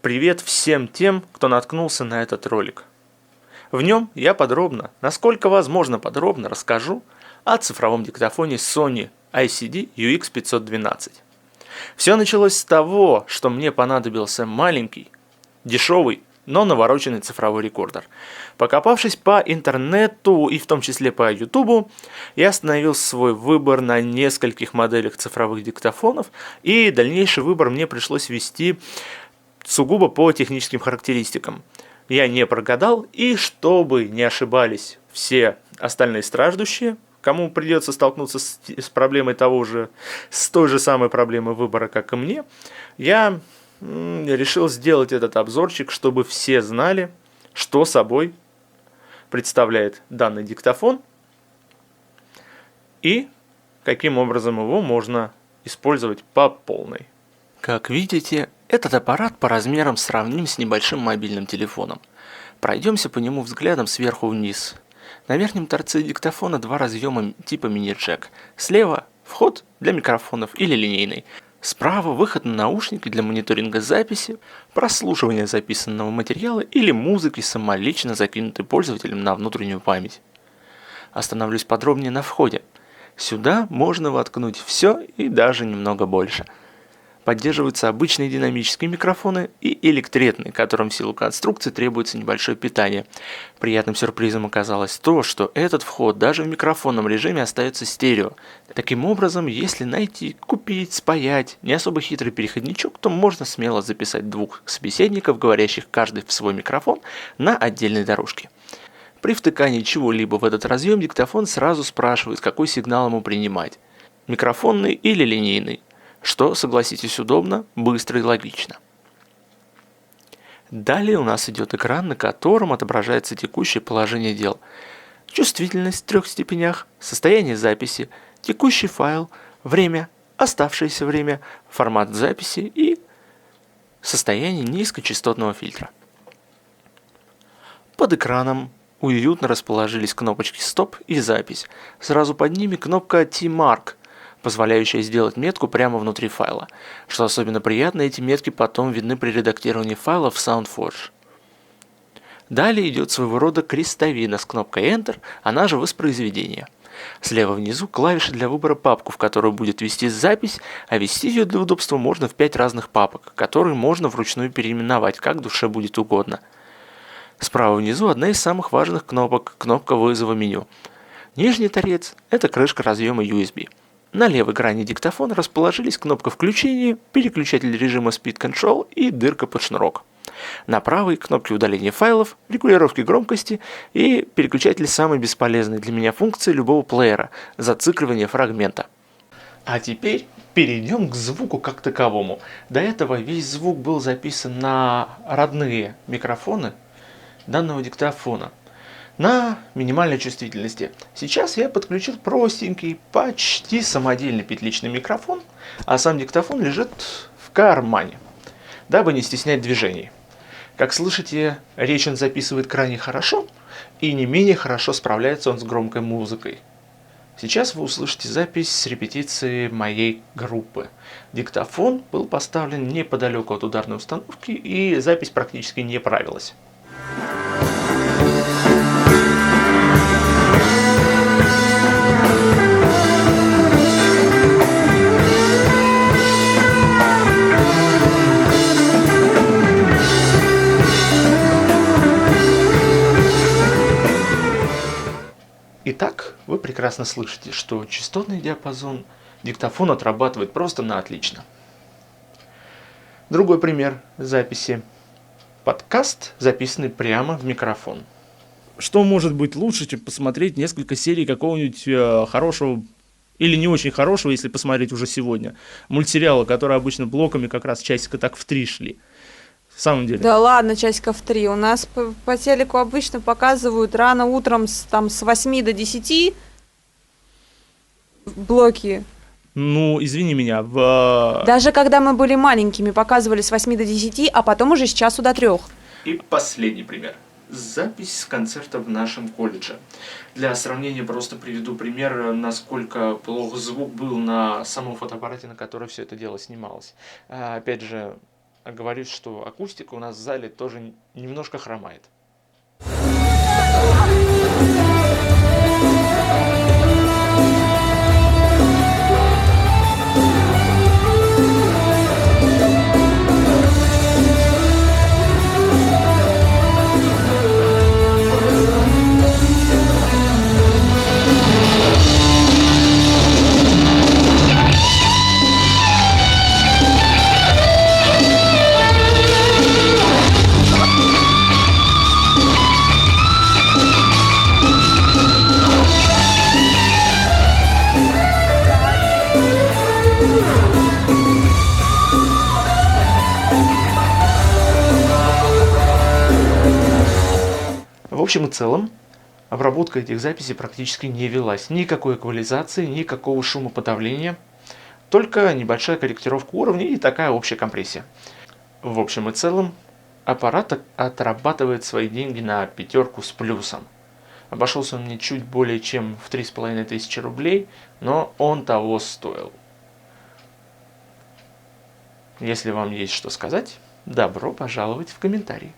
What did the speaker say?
Привет всем тем, кто наткнулся на этот ролик. В нем я подробно, насколько возможно подробно, расскажу о цифровом диктофоне Sony ICD UX512. Все началось с того, что мне понадобился маленький, дешевый, но навороченный цифровой рекордер. Покопавшись по интернету и в том числе по ютубу, я остановил свой выбор на нескольких моделях цифровых диктофонов, и дальнейший выбор мне пришлось вести сугубо по техническим характеристикам. Я не прогадал, и чтобы не ошибались все остальные страждущие, кому придется столкнуться с проблемой с той же самой проблемой выбора, как и мне, я решил сделать этот обзорчик, чтобы все знали, что собой представляет данный диктофон и каким образом его можно использовать по полной. Как видите, этот аппарат по размерам сравним с небольшим мобильным телефоном. Пройдемся по нему взглядом сверху вниз. На верхнем торце диктофона два разъема типа мини-джек. Слева вход для микрофонов или линейный. Справа выход на наушники для мониторинга записи, прослушивания записанного материала или музыки, самолично закинутой пользователем на внутреннюю память. Остановлюсь подробнее на входе. Сюда можно воткнуть все и даже немного больше. Поддерживаются обычные динамические микрофоны и электретные, которым в силу конструкции требуется небольшое питание. Приятным сюрпризом оказалось то, что этот вход даже в микрофонном режиме остается стерео. Таким образом, если найти, купить, спаять не особо хитрый переходничок, то можно смело записать двух собеседников, говорящих каждый в свой микрофон, на отдельной дорожке. При втыкании чего-либо в этот разъем диктофон сразу спрашивает, какой сигнал ему принимать – микрофонный или линейный. Что, согласитесь, удобно, быстро и логично. Далее у нас идет экран, на котором отображается текущее положение дел. Чувствительность в 3 степенях, состояние записи, текущий файл, время, оставшееся время, формат записи и состояние низкочастотного фильтра. Под экраном уютно расположились кнопочки «Стоп» и «Запись». Сразу под ними кнопка T-Mark, позволяющая сделать метку прямо внутри файла. Что особенно приятно, эти метки потом видны при редактировании файла в SoundForge. Далее идет своего рода крестовина с кнопкой Enter, она же воспроизведение. Слева внизу клавиши для выбора папку, в которую будет вести запись, а вести ее для удобства можно в 5 разных папок, которые можно вручную переименовать, как душе будет угодно. Справа внизу одна из самых важных кнопок – кнопка вызова меню. Нижний торец – это крышка разъема USB. На левой грани диктофона расположились кнопка включения, переключатель режима Speed Control и дырка под шнурок. На правой кнопки удаления файлов, регулировки громкости и переключатель самой бесполезной для меня функции любого плеера – зацикливание фрагмента. А теперь перейдем к звуку как таковому. До этого весь звук был записан на родные микрофоны данного диктофона на минимальной чувствительности. Сейчас я подключил простенький, почти самодельный петличный микрофон, а сам диктофон лежит в кармане, дабы не стеснять движений. Как слышите, речь он записывает крайне хорошо, и не менее хорошо справляется он с громкой музыкой. Сейчас вы услышите запись с репетиции моей группы. Диктофон был поставлен неподалеку от ударной установки, и запись практически не правилась. Итак, вы прекрасно слышите, что частотный диапазон диктофон отрабатывает просто на отлично. Другой пример записи. Подкаст, записанный прямо в микрофон. Что может быть лучше, чем посмотреть несколько серий какого-нибудь хорошего или не очень хорошего, если посмотреть уже сегодня, мультсериала, который обычно блоками как раз часика так в 3 шли. В самом деле. Да ладно, часиков 3. У нас по телеку обычно показывают рано утром с 8 до 10 блоки. Ну, извини меня, Даже когда мы были маленькими, показывали с 8 до 10, а потом уже с часу до 3. И последний пример. Запись с концерта в нашем колледже. Для сравнения просто приведу пример, насколько плох звук был на самом фотоаппарате, на который все это дело снималось. Опять же, говорит, что акустика у нас в зале тоже немножко хромает. В общем и целом, обработка этих записей практически не велась. Никакой эквализации, никакого шумоподавления, только небольшая корректировка уровня и такая общая компрессия. В общем и целом, аппарат отрабатывает свои деньги на 5 с плюсом. Обошелся он мне чуть более чем в 3500 рублей, но он того стоил. Если вам есть что сказать, добро пожаловать в комментарии.